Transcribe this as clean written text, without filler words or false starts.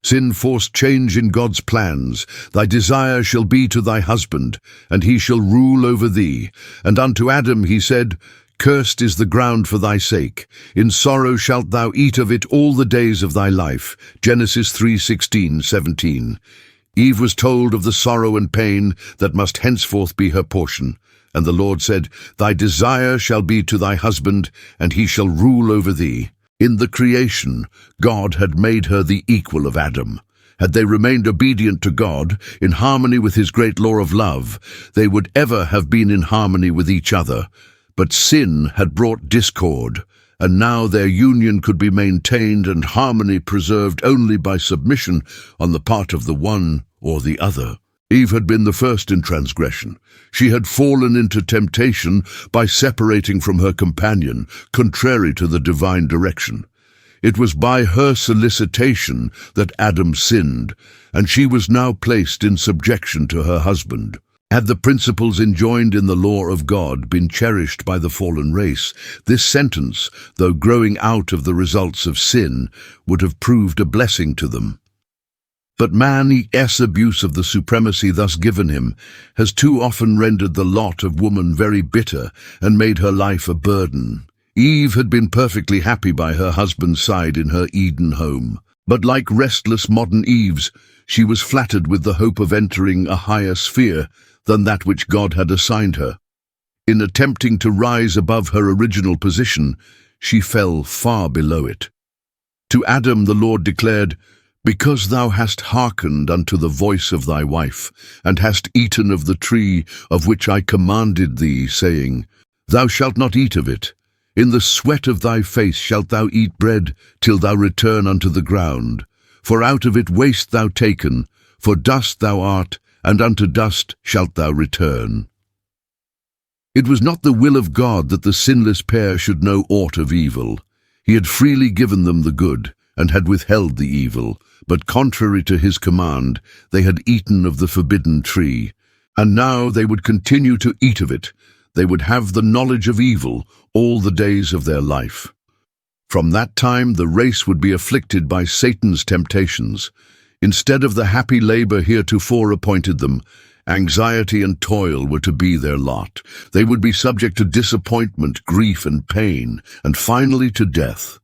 Sin forced change in God's plans. Thy desire shall be to thy husband, and he shall rule over thee. And unto Adam he said, Cursed is the ground for thy sake. In sorrow shalt thou eat of it all the days of thy life. Genesis 3:16-17. Eve was told of the sorrow and pain that must henceforth be her portion. And the Lord said, Thy desire shall be to thy husband, and he shall rule over thee. In the creation, God had made her the equal of Adam. Had they remained obedient to God, in harmony with his great law of love, they would ever have been in harmony with each other. But sin had brought discord, and now their union could be maintained and harmony preserved only by submission on the part of the one or the other. Eve had been the first in transgression. She had fallen into temptation by separating from her companion, contrary to the divine direction. It was by her solicitation that Adam sinned, and she was now placed in subjection to her husband. Had the principles enjoined in the law of God been cherished by the fallen race, this sentence, though growing out of the results of sin, would have proved a blessing to them. But man's abuse of the supremacy thus given him has too often rendered the lot of woman very bitter and made her life a burden. Eve had been perfectly happy by her husband's side in her Eden home, but like restless modern Eves, she was flattered with the hope of entering a higher sphere than that which God had assigned her. In attempting to rise above her original position, she fell far below it. To Adam the Lord declared, Because thou hast hearkened unto the voice of thy wife, and hast eaten of the tree of which I commanded thee, saying, Thou shalt not eat of it. In the sweat of thy face shalt thou eat bread, till thou return unto the ground. For out of it wast thou taken, for dust thou art, and unto dust shalt thou return. It was not the will of God that the sinless pair should know aught of evil. He had freely given them the good, and had withheld the evil, but contrary to his command, they had eaten of the forbidden tree, and now they would continue to eat of it. They would have the knowledge of evil all the days of their life. From that time the race would be afflicted by Satan's temptations. Instead of the happy labor heretofore appointed them, anxiety and toil were to be their lot. They would be subject to disappointment, grief, and pain, and finally to death.